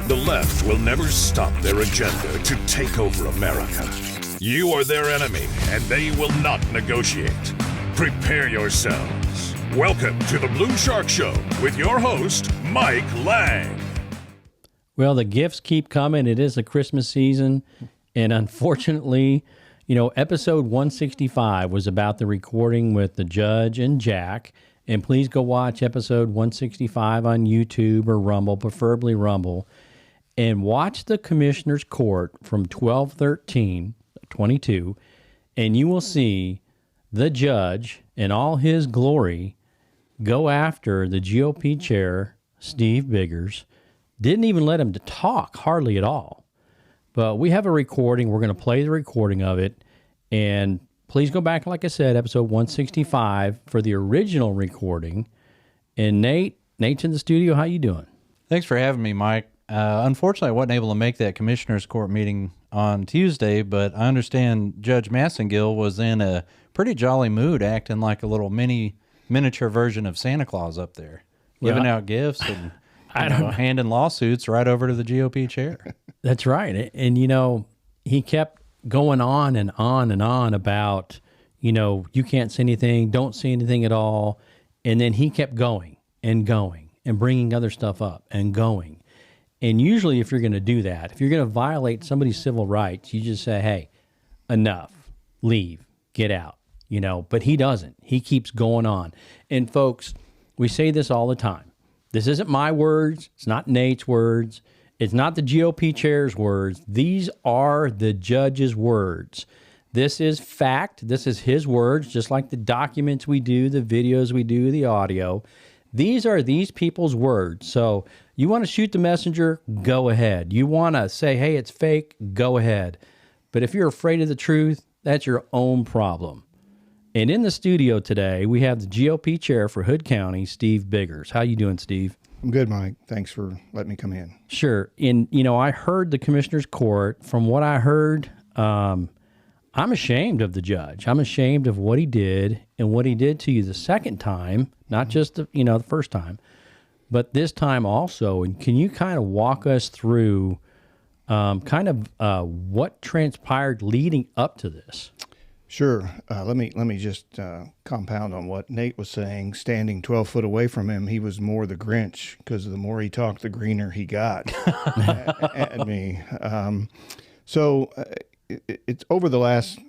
The left will never stop their agenda to take over America. You are their enemy, and they will not negotiate. Prepare yourselves. Welcome to the Blue Shark Show with your host, Mike Lang. Well, the gifts keep coming. It is the Christmas season, and unfortunately, episode 165 was about the recording with the judge and Jack. And please go watch episode 165 on YouTube or Rumble, preferably Rumble, and watch the Commissioner's Court from 12/13/22, and you will see the judge in all his glory go after the GOP chair, Steve Biggers. Didn't even let him to talk hardly at all. But we have a recording. We're going to play the recording of it, and please go back, like I said, episode 165 for the original recording. And Nate's in the studio. How you doing? Thanks for having me, Mike. Unfortunately, I wasn't able to make that Commissioner's Court meeting on Tuesday, but I understand Judge Massengill was in a pretty jolly mood, acting like a little miniature version of Santa Claus up there, giving out gifts and handing lawsuits right over to the GOP chair. That's right. And, he kept going on and on and on about, you can't say anything, don't say anything at all. And then he kept going and bringing other stuff up and going. And usually if you're going to do that, if you're going to violate somebody's civil rights, you just say, hey, enough, leave, get out, But he doesn't. He keeps going on. And folks, we say this all the time. This isn't my words. It's not Nate's words. It's not the GOP chair's words. These are the judge's words. This is fact. This is his words, just like the documents we do, the videos we do, the audio. These are these people's words. So you want to shoot the messenger, go ahead. You want to say, hey, it's fake, go ahead. But if you're afraid of the truth, that's your own problem. And in the studio today, we have the GOP chair for Hood County, Steve Biggers. How you doing, Steve? I'm good, Mike. Thanks for letting me come in. Sure. And, I heard the Commissioner's Court. From what I heard, I'm ashamed of the judge. I'm ashamed of what he did and what he did to you the second time, not just the first time, but this time also. And can you kind of walk us through what transpired leading up to this? Sure. Let me just compound on what Nate was saying. Standing 12 foot away from him, he was more the Grinch because the more he talked, the greener he got at me. It's over the last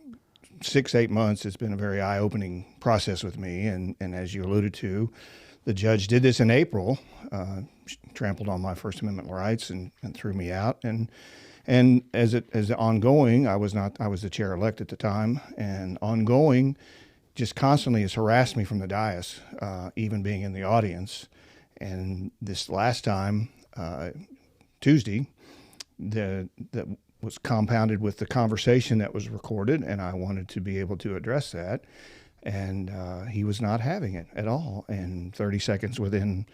6-8 months, it's been a very eye-opening process with me. And as you alluded to, the judge did this in April, trampled on my First Amendment rights and threw me out. And as ongoing, I was the chair-elect at the time, and ongoing just constantly has harassed me from the dais, even being in the audience. And this last time, Tuesday, that was compounded with the conversation that was recorded, and I wanted to be able to address that. And he was not having it at all. And 30 seconds within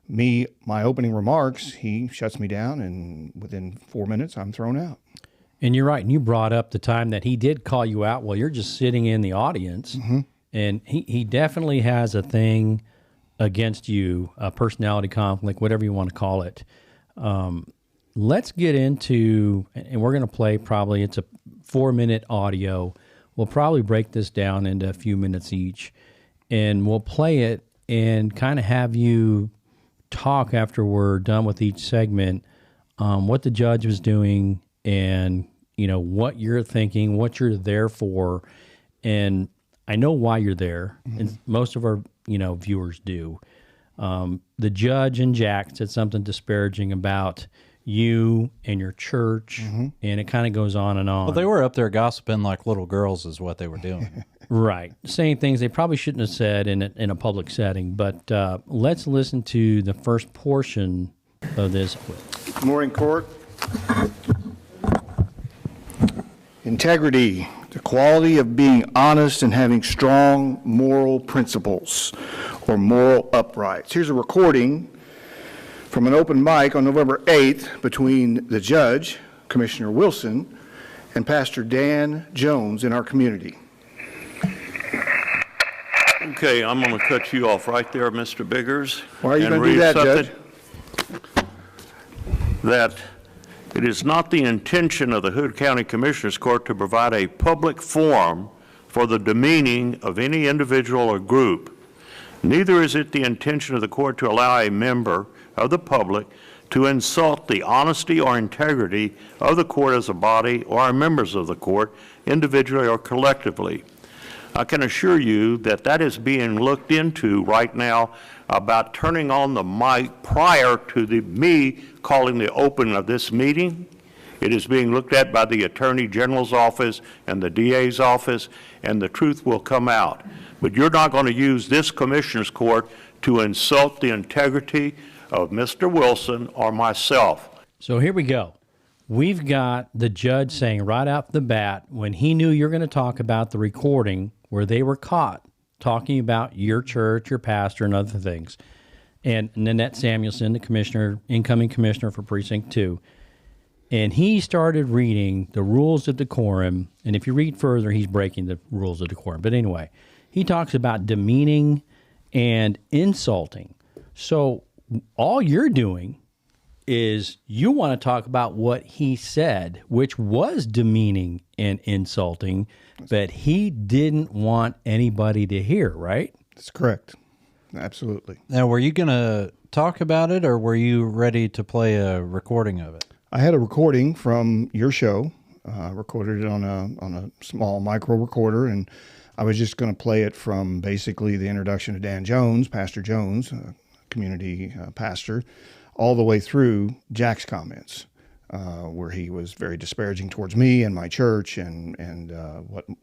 my opening remarks, he shuts me down, and within 4 minutes, I'm thrown out. And you're right. And you brought up the time that he did call you out while you're just sitting in the audience. Mm-hmm. And he definitely has a thing against you, a personality conflict, whatever you want to call it. Let's get into, and we're going to play probably, it's a 4-minute audio. We'll probably break this down into a few minutes each, and we'll play it and kind of have you talk after we're done with each segment, what the judge was doing and, what you're thinking, what you're there for. And I know why you're there. Mm-hmm. And most of our, viewers do. The judge and Jack said something disparaging about you and your church, mm-hmm. and it kind of goes on and on. Well, they were up there gossiping like little girls is what they were doing. Right. Saying things they probably shouldn't have said in a public setting. But let's listen to the first portion of this. Good morning, court. Integrity, the quality of being honest and having strong moral principles or moral uprights. Here's a recording from an open mic on November 8th between the judge, Commissioner Wilson, and Pastor Dan Jones in our community. Okay, I'm going to cut you off right there, Mr. Biggers. Why are you going to do that, Judge? that it is not the intention of the Hood County Commissioners Court to provide a public forum for the demeaning of any individual or group. Neither is it the intention of the court to allow a member of the public to insult the honesty or integrity of the court as a body or our members of the court, individually or collectively. I can assure you that that is being looked into right now about turning on the mic prior to me calling the opening of this meeting. It is being looked at by the Attorney General's office and the DA's office, and the truth will come out. But you're not going to use this Commissioner's Court to insult the integrity of Mr. Wilson or myself. So here we go. We've got the judge saying right off the bat, when he knew you're going to talk about the recording where they were caught talking about your church, your pastor, and other things, and Nanette Samuelson, the commissioner, incoming commissioner for Precinct 2, and he started reading the rules of decorum, and if you read further, he's breaking the rules of decorum. But anyway, he talks about demeaning and insulting. So all you're doing is you want to talk about what he said, which was demeaning and insulting, but he didn't want anybody to hear, right? That's correct. Absolutely. Now, were you going to talk about it, or were you ready to play a recording of it? I had a recording from your show. Recorded it on a small micro recorder, and I was just going to play it from basically the introduction of Dan Jones, Pastor Jones, community pastor, all the way through Jack's comments, where he was very disparaging towards me and my church and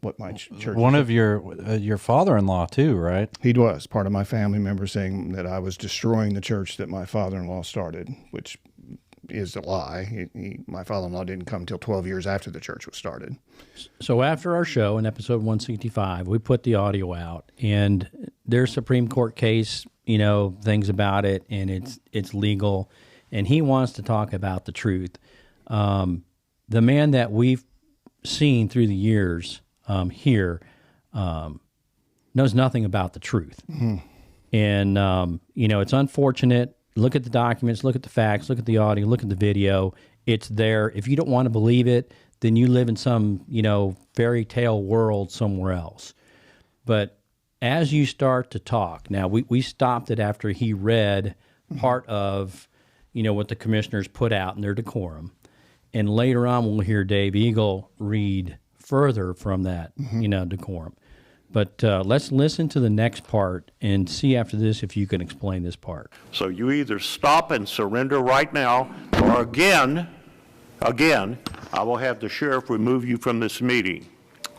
what my church. One of your father-in-law too, right? He was part of my family member, saying that I was destroying the church that my father-in-law started, which is a lie. My father-in-law didn't come until 12 years after the church was started. So after our show in episode 165, we put the audio out, and there's Supreme Court case, things about it, and it's legal, and he wants to talk about the truth. The man that we've seen through the years here knows nothing about the truth. Mm-hmm. And, it's unfortunate. Look at the documents, look at the facts, look at the audio, look at the video. It's there. If you don't want to believe it, then you live in some, fairy tale world somewhere else. But as you start to talk, now we stopped it after he read part of, what the commissioners put out in their decorum. And later on, we'll hear Dave Eagle read further from that, decorum. But let's listen to the next part and see after this if you can explain this part. So you either stop and surrender right now, or again, I will have the sheriff remove you from this meeting.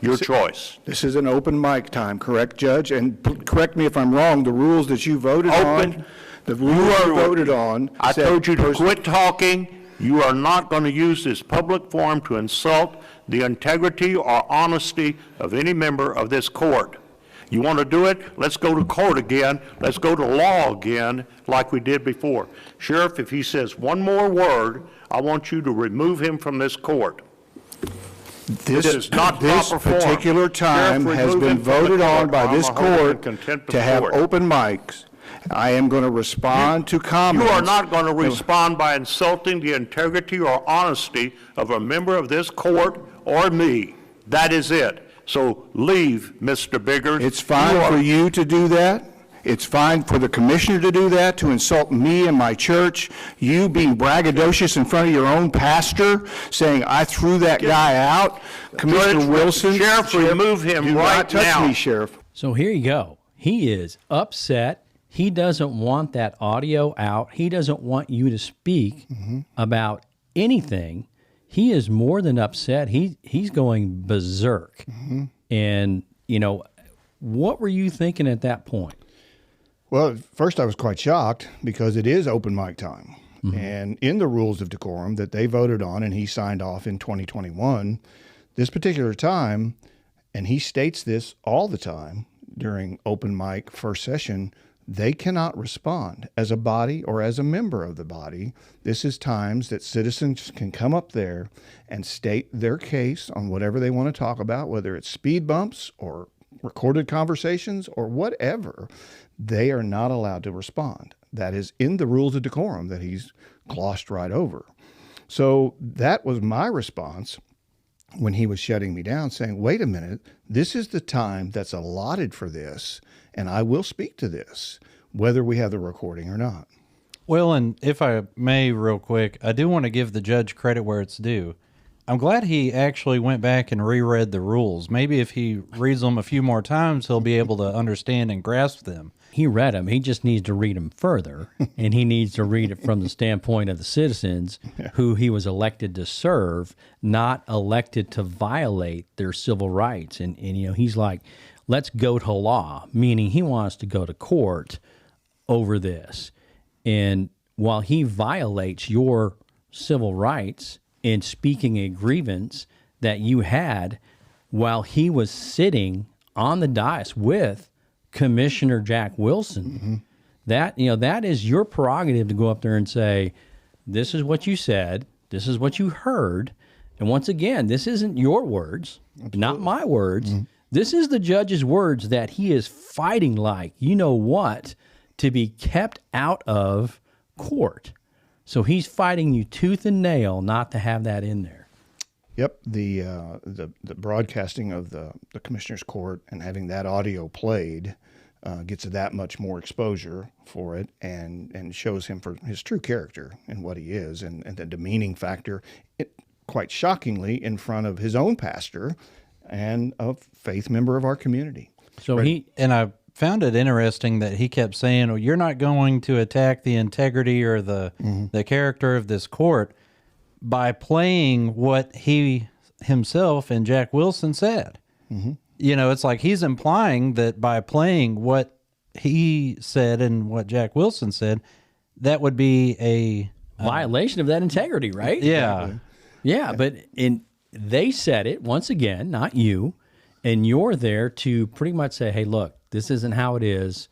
Your choice. This is an open mic time, correct, Judge? And correct me if I'm wrong, the rules that you voted on, the rules you voted on. I told you to quit talking. You are not going to use this public forum to insult the integrity or honesty of any member of this court. You want to do it? Let's go to court again. Let's go to law again like we did before. Sheriff, if he says one more word, I want you to remove him from this court. This is not this proper form. particular time Sheriff, has remove been him from the voted on court. by I'm this holding court contempt of to have court. open mics. I am going to respond to comments. You are not going to respond by insulting the integrity or honesty of a member of this court or me. That is it. So leave, Mr. Biggers. It's fine for you to do that. It's fine for the commissioner to do that, to insult me and my church. You being braggadocious in front of your own pastor, saying I threw that guy out. Commissioner Wilson. Sheriff, remove him do right not touch now. me, Sheriff. So here you go. He is upset. He doesn't want that audio out. He doesn't want you to speak about anything. He is more than upset. He's going berserk. And, what were you thinking at that point? Well, at first I was quite shocked because it is open mic time. And in the rules of decorum that they voted on and he signed off in 2021, this particular time, and he states this all the time during open mic first session, they cannot respond as a body or as a member of the body. This is times that citizens can come up there and state their case on whatever they want to talk about, whether it's speed bumps or recorded conversations or whatever. They are not allowed to respond. That is in the rules of decorum that he's glossed right over. So that was my response when he was shutting me down, saying, wait a minute, this is the time that's allotted for this, and I will speak to this, whether we have the recording or not. Well, and if I may real quick, I do want to give the judge credit where it's due. I'm glad he actually went back and reread the rules. Maybe if he reads them a few more times, he'll be able to understand and grasp them. He read them. He just needs to read them further, and he needs to read it from the standpoint of the citizens who he was elected to serve, not elected to violate their civil rights. And he's like, let's go to law, meaning he wants to go to court over this. And while he violates your civil rights in speaking a grievance that you had while he was sitting on the dais with Commissioner Jack Wilson, that is your prerogative to go up there and say, this is what you said, this is what you heard, and once again, this isn't your words, not my words. This is the judge's words that he is fighting like, you know what, to be kept out of court. So he's fighting you tooth and nail not to have that in there. Yep, the broadcasting of the commissioner's court and having that audio played gets that much more exposure for it, and shows him for his true character and what he is, and the demeaning factor, quite shockingly, in front of his own pastor and a faith member of our community. So I found it interesting that he kept saying, "Oh, you're not going to attack the integrity or the character of this court," by playing what he himself and Jack Wilson said. It's like he's implying that by playing what he said and what Jack Wilson said, that would be a violation of that integrity, right? Yeah. Yeah, but they said it, once again, not you, and you're there to pretty much say, hey, look, this isn't how it is,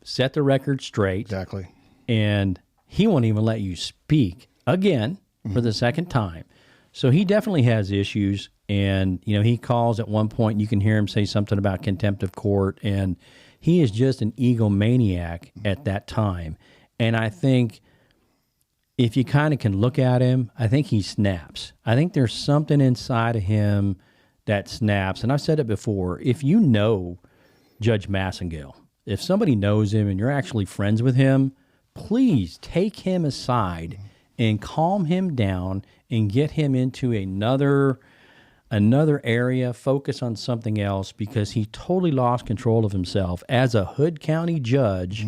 set the record straight. Exactly. And he won't even let you speak again for the second time. So he definitely has issues, and he calls at one point, you can hear him say something about contempt of court, and he is just an egomaniac at that time. And I think if you kind of can look at him, I think he snaps. I think there's something inside of him that snaps. And I've said it before, if you know Judge Massengill, if somebody knows him and you're actually friends with him, please take him aside and calm him down and get him into another area, focus on something else, because he totally lost control of himself as a Hood County judge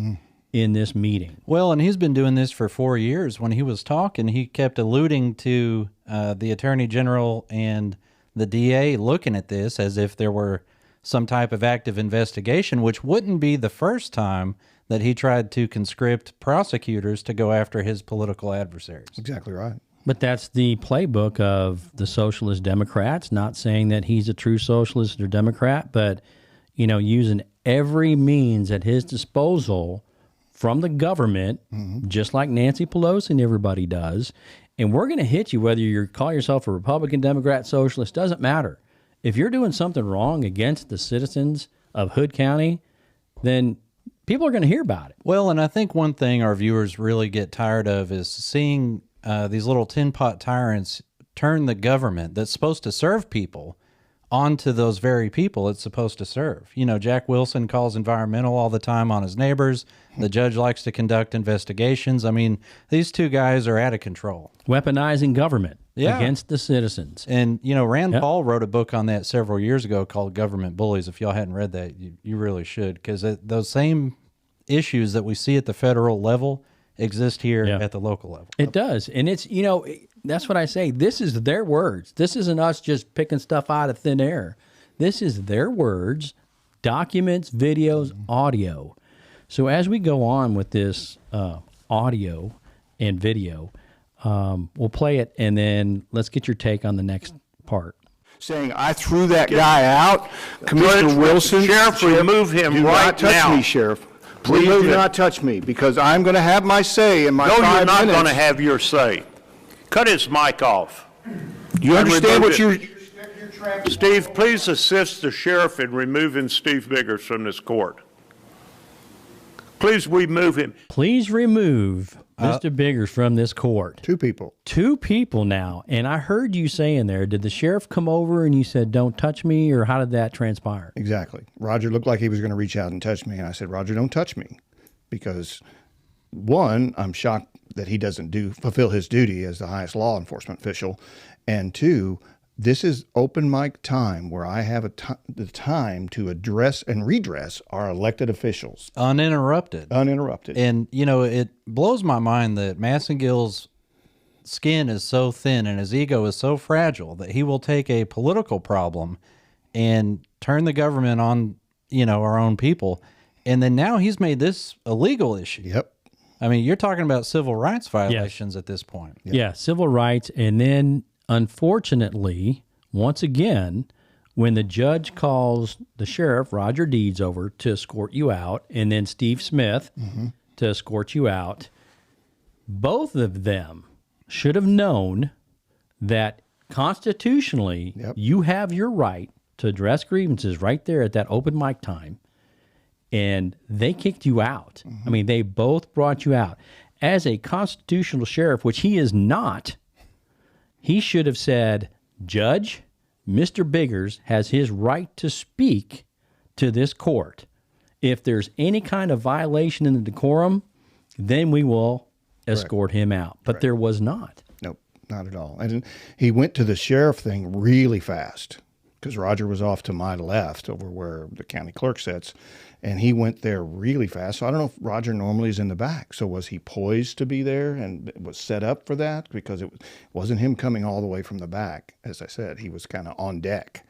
in this meeting. Well, and he's been doing this for 4 years. When he was talking, he kept alluding to the Attorney General and the DA looking at this as if there were some type of active investigation, which wouldn't be the first time that he tried to conscript prosecutors to go after his political adversaries. Exactly right. But that's the playbook of the socialist Democrats, not saying that he's a true socialist or Democrat, but, using every means at his disposal from the government, just like Nancy Pelosi and everybody does. And we're going to hit you whether you call yourself a Republican, Democrat, socialist, doesn't matter. If you're doing something wrong against the citizens of Hood County, then people are going to hear about it. Well, and I think one thing our viewers really get tired of is seeing these little tin pot tyrants turn the government that's supposed to serve people onto those very people it's supposed to serve. Jack Wilson calls environmental all the time on his neighbors. The judge likes to conduct investigations. I mean, these two guys are out of control. Weaponizing government against the citizens. And, Rand Paul wrote a book on that several years ago called Government Bullies. If y'all hadn't read that, you really should, because those same issues that we see at the federal level exist here at the local level. It does. And it's, that's what I say. This is their words. This isn't us just picking stuff out of thin air. This is their words, documents, videos, audio. So as we go on with this audio and video, we'll play it, and then let's get your take on the next part. Saying, I threw that guy out. Commissioner Wilson. Sheriff, remove him do right not touch now. me, Sheriff. Please do not touch me, because I'm going to have my say in my 5 No, minutes. you're not going to have your say. Cut his mic off. You understand what remove you're... Steve, please assist the sheriff in removing Steve Biggers from this court. Please remove him. Please remove Mr. Biggers from this court. Two people. Two people now. And I heard you saying there, did the sheriff come over and you said, don't touch me, or how did that transpire? Exactly. Roger looked like he was going to reach out and touch me. And I said, Roger, don't touch me. Because, one, I'm shocked that he doesn't fulfill his duty as the highest law enforcement official. And two, this is open mic time where I have the time to address and redress our elected officials. Uninterrupted. And, it blows my mind that Massengill's skin is so thin and his ego is so fragile that he will take a political problem and turn the government on, our own people. And then now he's made this a legal issue. Yep. I mean, you're talking about civil rights violations at this point. Yep. Yeah, civil rights. And then, unfortunately, once again, when the judge calls the sheriff, Roger Deeds, over to escort you out, and then Steve Smith to escort you out, both of them should have known that constitutionally you have your right to address grievances right there at that open mic time, and they kicked you out. I mean, they both brought you out. As a constitutional sheriff, which he is not, he should have said, Judge, Mr. Biggers has his right to speak to this court. If there's any kind of violation in the decorum, then we will escort him out. But there was not. Nope, not at all. And he went to the sheriff thing really fast because Roger was off to my left over where the county clerk sits, and he went there really fast. So I don't know if Roger normally is in the back. So was he poised to be there and was set up for that? Because it wasn't him coming all the way from the back. As I said, he was kind of on deck.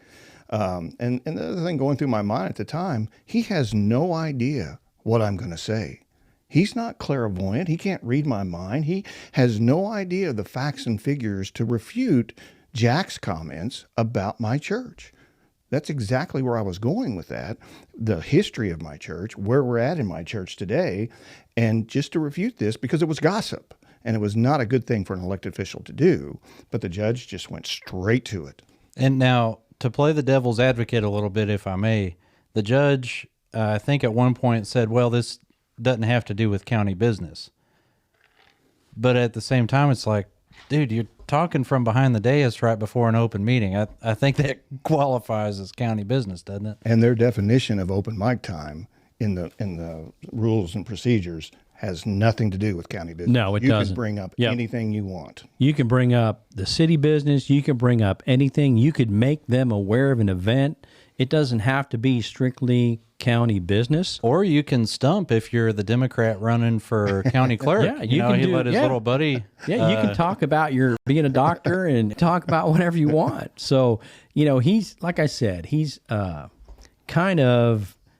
And the other thing going through my mind at the time, he has no idea what I'm going to say. He's not clairvoyant. He can't read my mind. He has no idea the facts and figures to refute Jack's comments about my church. That's exactly where I was going with that, the history of my church, where we're at in my church today, and just to refute this because it was gossip, and it was not a good thing for an elected official to do, but the judge just went straight to it. And now, to play the devil's advocate a little bit, if I may, the judge, I think at one point said, well, this doesn't have to do with county business. But at the same time, it's like, dude, you're talking from behind the dais right before an open meeting. I think that qualifies as county business, doesn't it? And their definition of open mic time in the rules and procedures has nothing to do with county business. No, it doesn't. You can bring up anything you want. You can bring up the city business. You can bring up anything. You could make them aware of an event. It doesn't have to be strictly county business. Or you can stump if you're the Democrat running for county clerk. Yeah, you can he let his little buddy. Yeah, you can talk about your being a doctor and talk about whatever you want. So, he's, like I said, he's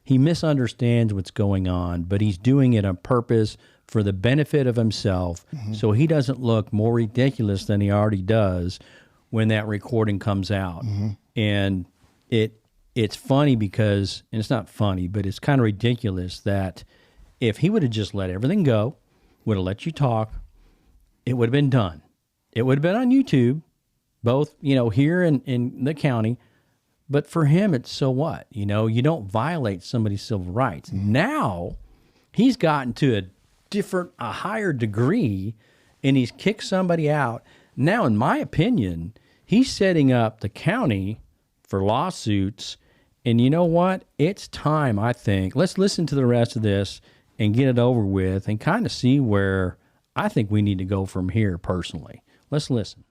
he misunderstands what's going on, but he's doing it on purpose for the benefit of himself, so he doesn't look more ridiculous than he already does when that recording comes out. And it's funny because, and it's not funny, but it's kind of ridiculous that if he would have just let everything go, would have let you talk, it would have been done. It would have been on YouTube, both, here in the county. But for him, it's so what? You don't violate somebody's civil rights. Now, he's gotten to a higher degree, and he's kicked somebody out. Now, in my opinion, he's setting up the county for lawsuits. And you know what? It's time, I think. Let's listen to the rest of this and get it over with and kind of see where I think we need to go from here personally. Let's listen.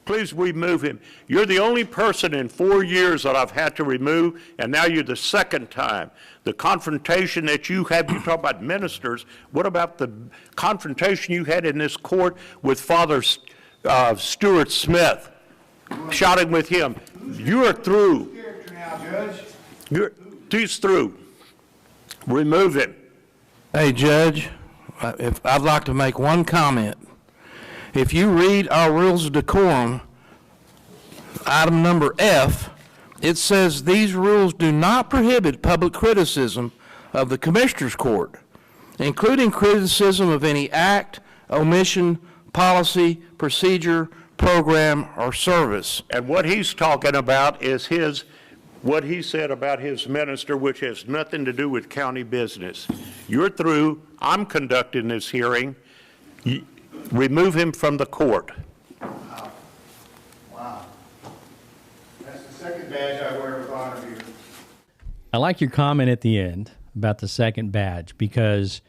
Please remove him. You're the only person in 4 years that I've had to remove, and now you're the second time. The confrontation that you had, you talk about ministers, what about the confrontation you had in this court with Father Stuart Smith, shouting with him? You are through. He's through. Remove him. Hey, Judge, I'd like to make one comment. If you read our rules of decorum, item number F, it says these rules do not prohibit public criticism of the Commissioner's Court, including criticism of any act, omission, policy, procedure, program, or service. And what he's talking about is what he said about his minister, which has nothing to do with county business. You're through. I'm conducting this hearing. remove him from the court. Wow. That's the second badge I wear with honor here. I like your comment at the end about the second badge, because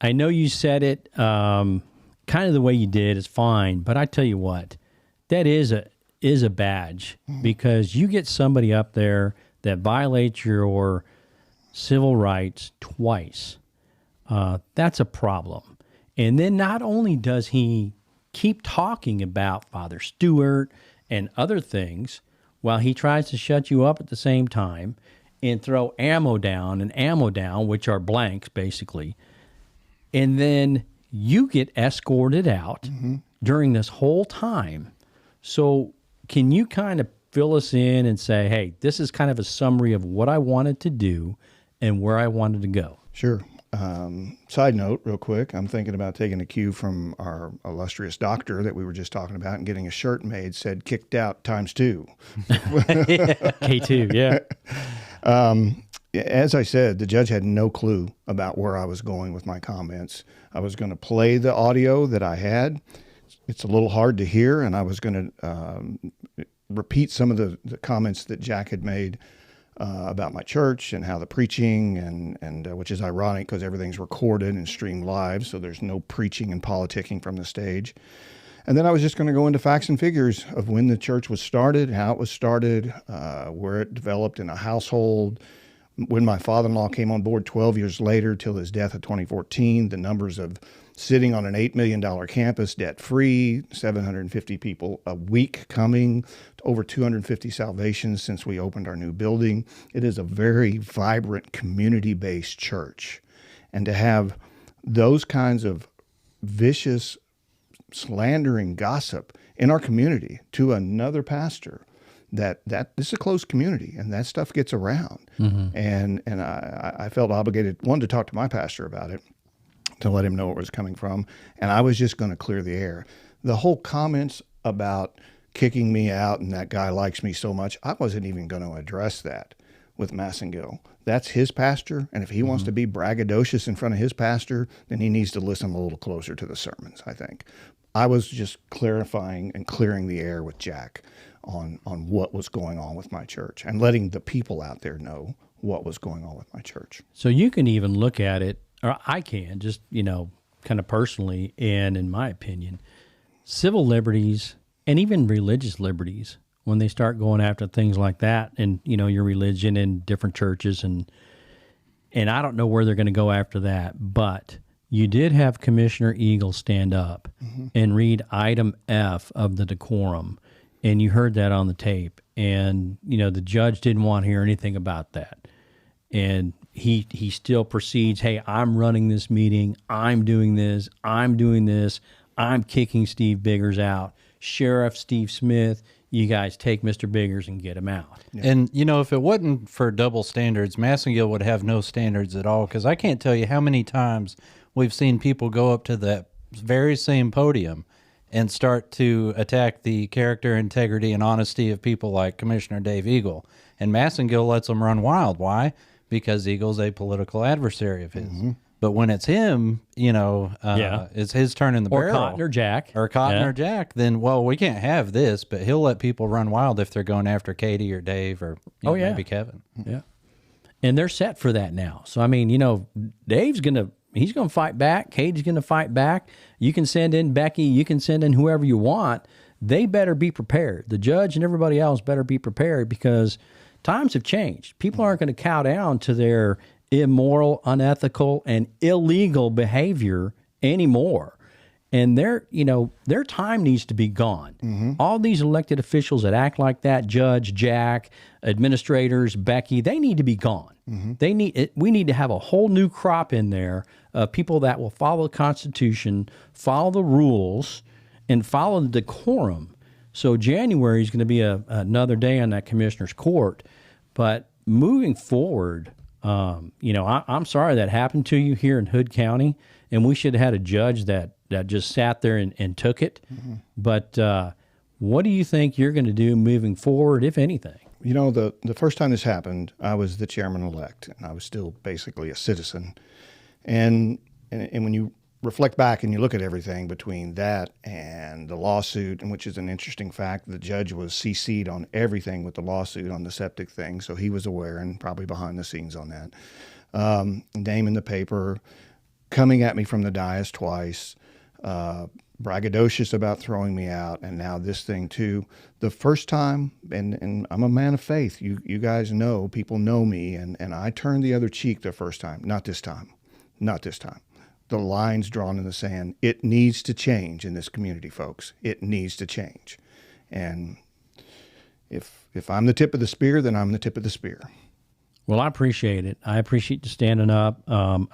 I know you said it kind of the way you did is fine, but I tell you what, that is a badge, because you get somebody up there that violates your civil rights twice. That's a problem. And then not only does he keep talking about Father Stewart and other things while he tries to shut you up at the same time and throw ammo down, which are blanks basically. And then you get escorted out during this whole time. So can you kind of fill us in and say, hey, this is kind of a summary of what I wanted to do and where I wanted to go? Sure. Side note, real quick, I'm thinking about taking a cue from our illustrious doctor that we were just talking about and getting a shirt made said kicked out ×2. K2, yeah. As I said, the judge had no clue about where I was going with my comments. I was going to play the audio that I had. It's a little hard to hear, and I was going to repeat some of the comments that Jack had made about my church and how the preaching, and which is ironic because everything's recorded and streamed live, so there's no preaching and politicking from the stage. And then I was just going to go into facts and figures of when the church was started, how it was started, where it developed in a household, when my father-in-law came on board 12 years later till his death in 2014, the numbers of sitting on an $8 million campus debt-free, 750 people a week coming, over 250 salvations since we opened our new building. It is a very vibrant, community-based church. And to have those kinds of vicious, slandering gossip in our community to another pastor, that this is a closed community and that stuff gets around. And I felt obligated, one, to talk to my pastor about it, to let him know where it was coming from. And I was just going to clear the air. The whole comments about kicking me out and that guy likes me so much, I wasn't even going to address that with Massengill. That's his pastor. And if he wants to be braggadocious in front of his pastor, then he needs to listen a little closer to the sermons, I think. I was just clarifying and clearing the air with Jack on what was going on with my church and letting the people out there know what was going on with my church. So you can even look at it, or I can, just, kind of personally, and in my opinion, civil liberties and even religious liberties, when they start going after things like that and, your religion in different churches, and I don't know where they're going to go after that, but you did have Commissioner Eagle stand up and read item F of the decorum, and you heard that on the tape, and, the judge didn't want to hear anything about that. And he still proceeds, hey, I'm running this meeting, I'm doing this, I'm kicking Steve Biggers out. Sheriff Steve Smith, you guys take Mr. Biggers and get him out. Yeah. And, if it wasn't for double standards, Massengill would have no standards at all, because I can't tell you how many times we've seen people go up to that very same podium and start to attack the character, integrity, and honesty of people like Commissioner Dave Eagle. And Massengill lets them run wild. Why? Because Eagle's a political adversary of his. But when it's him, it's his turn in the barrel. Or Cotton or Jack. Or Jack, then, we can't have this, but he'll let people run wild if they're going after Katie or Dave or maybe Kevin. Yeah. And they're set for that now. So, Dave's he's going to fight back. Katie's going to fight back. You can send in Becky. You can send in whoever you want. They better be prepared. The judge and everybody else better be prepared, because times have changed. People aren't going to cow down to their immoral, unethical, and illegal behavior anymore. And their time needs to be gone. All these elected officials that act like that, Judge, Jack, administrators, Becky, they need to be gone. We need to have a whole new crop in there of people that will follow the Constitution, follow the rules, and follow the decorum. So January is going to be another day on that commissioner's court. But moving forward, I'm sorry that happened to you here in Hood County, and we should have had a judge that just sat there and took it. But what do you think you're going to do moving forward, if anything? The first time this happened, I was the chairman-elect, and I was still basically a citizen. And when you reflect back and you look at everything between that and the lawsuit, and which is an interesting fact, the judge was CC'd on everything with the lawsuit on the septic thing, so he was aware and probably behind the scenes on that. Name in the paper, coming at me from the dais twice, braggadocious about throwing me out, and now this thing too. The first time, and I'm a man of faith, you guys know, people know me, and I turned the other cheek the first time. Not this time. The line's drawn in the sand. It needs to change in this community, folks. It needs to change. And if I'm the tip of the spear, then I'm the tip of the spear. Well, I appreciate it. I appreciate you standing up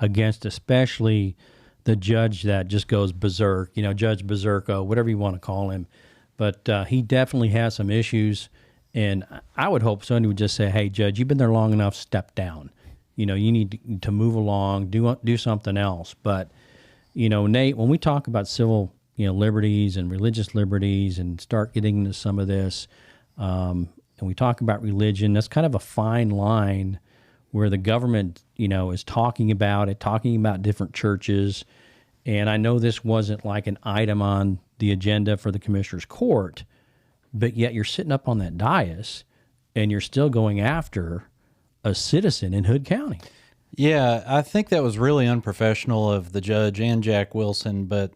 against especially the judge that just goes berserk, Judge Berserko, whatever you want to call him. But he definitely has some issues. And I would hope somebody would just say, hey, Judge, you've been there long enough, step down. You need to move along, do something else. But, Nate, when we talk about civil, liberties and religious liberties and start getting into some of this, and we talk about religion, that's kind of a fine line where the government, is talking about different churches. And I know this wasn't like an item on the agenda for the Commissioner's Court, but yet you're sitting up on that dais and you're still going after a citizen in Hood County. Yeah, I think that was really unprofessional of the judge and Jack Wilson, but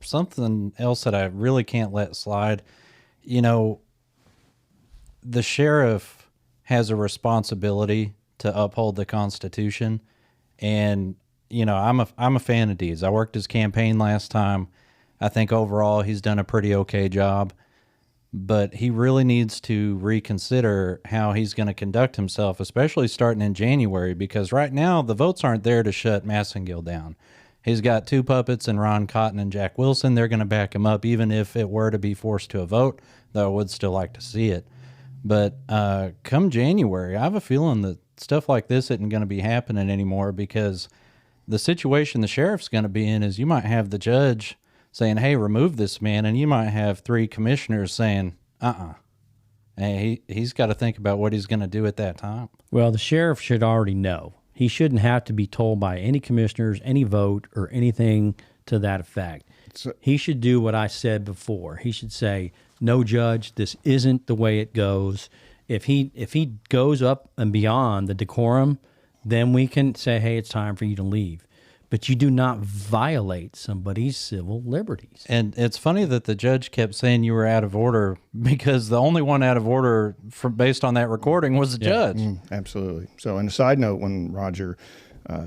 something else that I really can't let slide, the sheriff has a responsibility to uphold the Constitution, and I'm a fan of Dee's. I worked his campaign last time. I think overall he's done a pretty okay job. But he really needs to reconsider how he's going to conduct himself, especially starting in January, because right now the votes aren't there to shut Massengill down. He's got two puppets in Ron Cotton and Jack Wilson. They're going to back him up, even if it were to be forced to a vote, though I would still like to see it. But come January, I have a feeling that stuff like this isn't going to be happening anymore, because the situation the sheriff's going to be in is you might have the judge saying, hey, remove this man, and you might have three commissioners saying, Hey, he's got to think about what he's going to do at that time. Well, the sheriff should already know. He shouldn't have to be told by any commissioners, any vote, or anything to that effect. He should do what I said before. He should say, no, Judge, this isn't the way it goes. If he goes up and beyond the decorum, then we can say, hey, it's time for you to leave. But you do not violate somebody's civil liberties. And it's funny that the judge kept saying you were out of order, because the only one out of order based on that recording was the judge. Absolutely. So, and a side note, when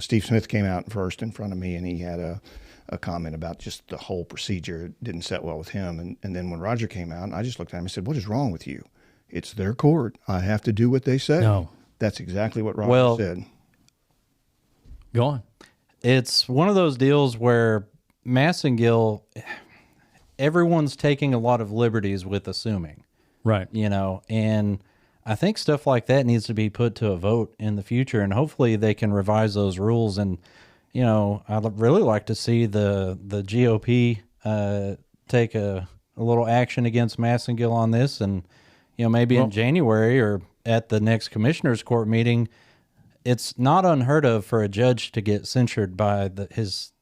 Steve Smith came out first in front of me, and he had a comment about just the whole procedure. It didn't set well with him. And then when Roger came out, I just looked at him and said, what is wrong with you? It's their court. I have to do what they say. No. That's exactly what Roger said. Go on. It's one of those deals where Massengill, everyone's taking a lot of liberties with assuming. Right. And I think stuff like that needs to be put to a vote in the future, and hopefully they can revise those rules. And, I'd really like to see the GOP take a little action against Massengill on this, and, maybe in January or at the next Commissioner's Court meeting, it's not unheard of for a judge to get censured by his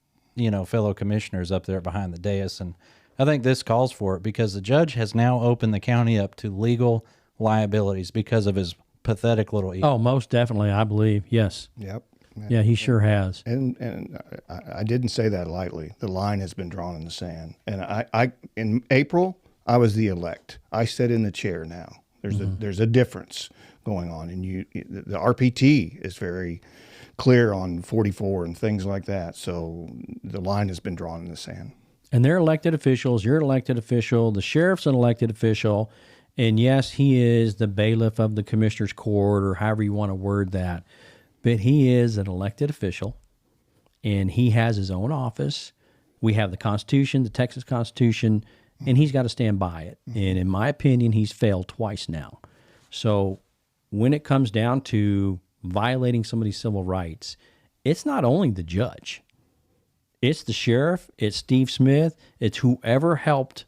fellow commissioners up there behind the dais. And I think this calls for it, because the judge has now opened the county up to legal liabilities because of his pathetic little ego. Oh, most definitely, I believe. Yes. Yep. Yeah, he sure has. And I didn't say that lightly. The line has been drawn in the sand. And I in April, I was the elect. I sit in the chair now. There's a difference going on, and the RPT is very clear on 44 and things like that. So the line has been drawn in the sand. And they're elected officials. You're an elected official. The sheriff's an elected official. And yes, he is the bailiff of the Commissioner's Court, or however you want to word that. But he is an elected official, and he has his own office. We have the Constitution, the Texas Constitution, and he's got to stand by it. And in my opinion, he's failed twice now. So when it comes down to violating somebody's civil rights, it's not only the judge. It's the sheriff, it's Steve Smith, it's whoever helped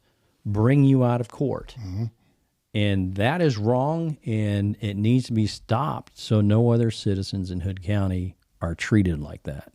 bring you out of court. Mm-hmm. And that is wrong, and it needs to be stopped so no other citizens in Hood County are treated like that.